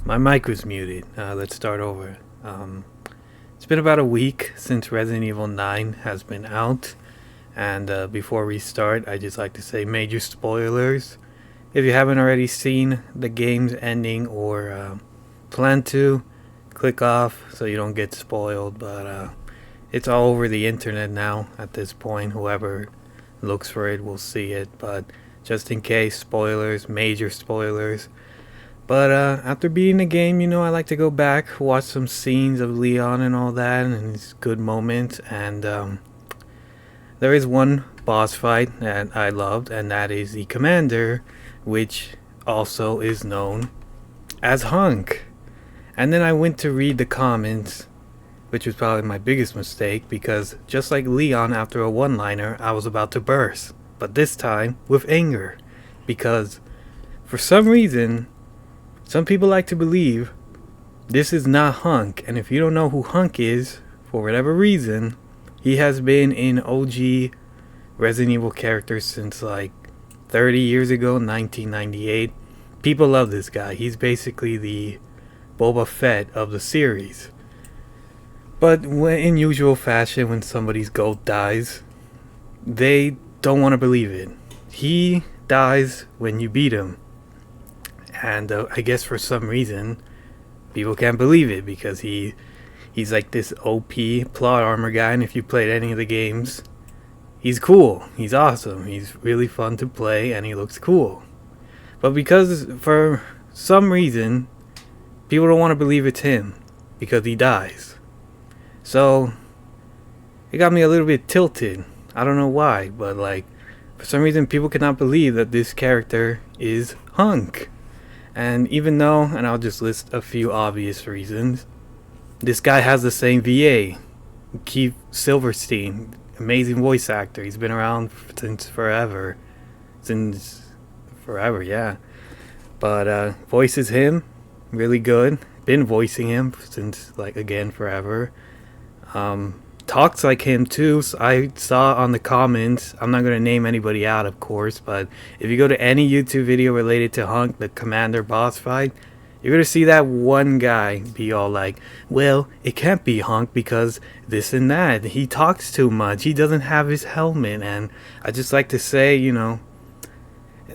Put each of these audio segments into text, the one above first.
My mic was muted. Let's start over. It's been about a week since Resident Evil 9 has been out. And before we start, I just like to say major spoilers. If you haven't already seen the game's ending or plan to, click off so you don't get spoiled. But it's all over the internet now at this point. Whoever looks for it will see it. But just in case, spoilers, major spoilers. But after beating the game, I like to go back, watch some scenes of Leon and all that, and his good moments. And there is one boss fight that I loved, and that is the Commander, which also is known as Hunk. And then I went to read the comments, which was probably my biggest mistake, because just like Leon after a one-liner, I was about to burst. But this time, with anger. Because, for some reason, some people like to believe this is not Hunk, and if you don't know who Hunk is, for whatever reason, he has been in OG Resident Evil characters since like 30 years ago, 1998. People love this guy. He's basically the Boba Fett of the series. But in usual fashion, when somebody's goat dies, they don't want to believe it. He dies when you beat him. And I guess for some reason, people can't believe it because he's like this OP plot armor guy. And if you played any of the games, he's cool. He's awesome. He's really fun to play and he looks cool. But because for some reason, people don't want to believe it's him because he dies. So it got me a little bit tilted. I don't know why, but like for some reason, people cannot believe that this character is Hunk. And even though, and I'll just list a few obvious reasons, this guy has the same VA, Keith Silverstein, amazing voice actor. He's been around since forever, yeah. But voices him really good. Been voicing him since forever. Talks like him too. So I saw on the comments, I'm not going to name anybody out of course, but if you go to any YouTube video related to Hunk, the Commander boss fight, you're going to see that one guy be all like, well, it can't be Hunk because this and that. He talks too much. He doesn't have his helmet. And I just like to say,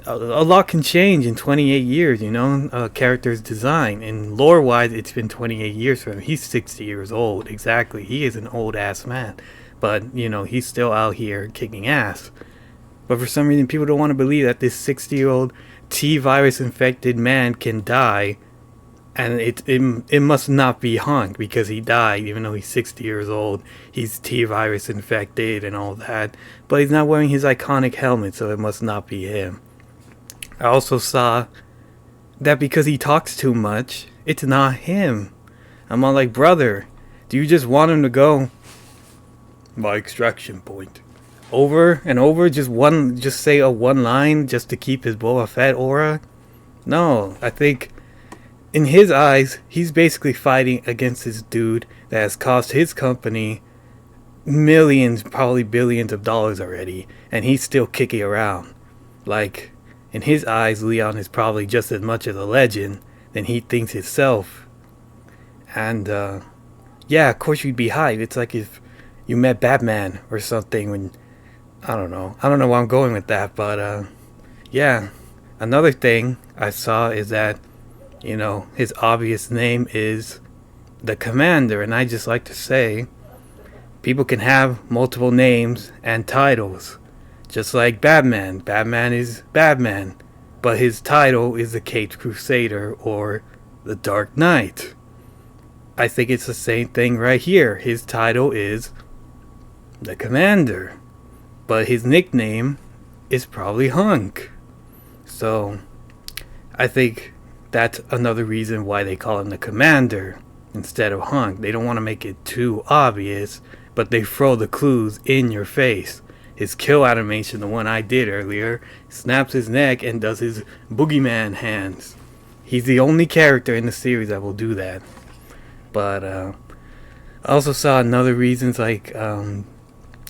a lot can change in 28 years, a character's design. And lore-wise, it's been 28 years for him. He's 60 years old, exactly. He is an old-ass man. But, he's still out here kicking ass. But for some reason, people don't want to believe that this 60-year-old T-virus-infected man can die. And it must not be Hunk because he died, even though he's 60 years old. He's T-virus-infected and all that. But he's not wearing his iconic helmet, so it must not be him. I also saw that because he talks too much, it's not him. I'm all like, brother, do you just want him to go, my extraction point, over and over, just say a one line just to keep his Boba Fett aura? No, I think in his eyes, he's basically fighting against this dude that has cost his company millions, probably billions of dollars already, and he's still kicking around. Like, in his eyes, Leon is probably just as much of a legend than he thinks himself. And, yeah, of course you'd be hyped. It's like if you met Batman or something when, I don't know where I'm going with that, but, yeah. Another thing I saw is that, his obvious name is the Commander, and I just like to say, people can have multiple names and titles. Just like Batman. Batman is Batman. But his title is the Caped Crusader or the Dark Knight. I think it's the same thing right here. His title is the Commander. But his nickname is probably Hunk. So, I think that's another reason why they call him the Commander instead of Hunk. They don't want to make it too obvious, but they throw the clues in your face. His kill animation, the one I did earlier, snaps his neck and does his boogeyman hands. He's the only character in the series that will do that. But I also saw another reasons, like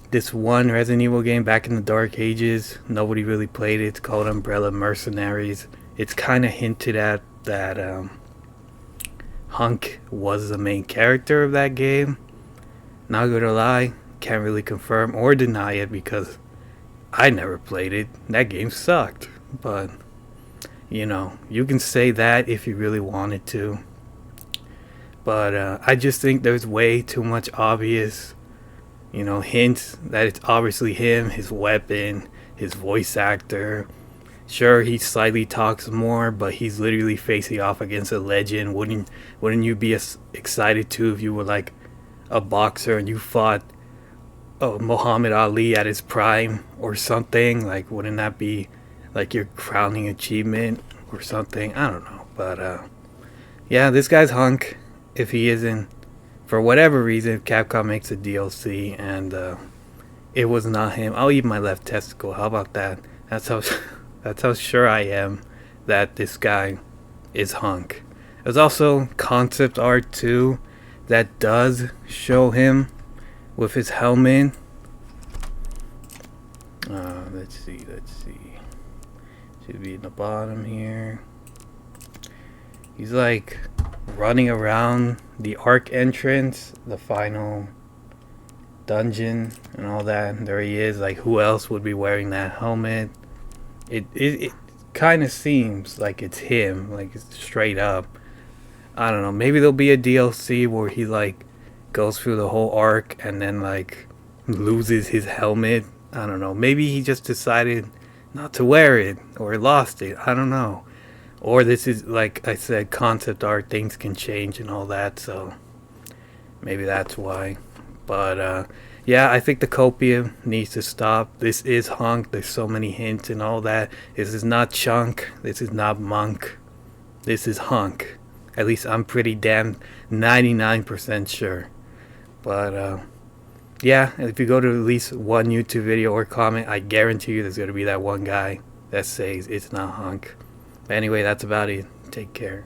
this one Resident Evil game back in the Dark Ages. Nobody really played it. It's called Umbrella Mercenaries. It's kind of hinted at that Hunk was the main character of that game. Not gonna lie, can't really confirm or deny it because I never played it. That game sucked. But, you know, you can say that if you really wanted to. But I just think there's way too much obvious, you know, hints that it's obviously him, his weapon, his voice actor. Sure, he slightly talks more, but he's literally facing off against a legend. Wouldn't you be excited too if you were like a boxer and you fought Muhammad Ali at his prime or something? Like, wouldn't that be like your crowning achievement or something? I don't know, but yeah, this guy's Hunk. If he isn't, for whatever reason, Capcom makes a DLC and it was not him, I'll eat my left testicle. How about that? That's how sure I am that this guy is Hunk. There's also concept art too that does show him with his helmet. Let's see. Should be in the bottom here. He's like running around the Ark entrance, the final dungeon and all that. And there he is. Like, who else would be wearing that helmet? It kind of seems like it's him, like it's straight up. I don't know. Maybe there'll be a DLC where he like goes through the whole arc and then like loses his helmet. I don't know. Maybe he just decided not to wear it or lost it. I don't know. Or this is, like I said, concept art. Things can change and all that. So maybe that's why. But yeah, I think the Copium needs to stop. This is Hunk. There's so many hints and all that. This is not Chunk. This is not Monk. This is Hunk. At least I'm pretty damn 99% sure. But yeah, if you go to at least one YouTube video or comment, I guarantee you there's going to be that one guy that says it's not Hunk. But anyway, that's about it. Take care.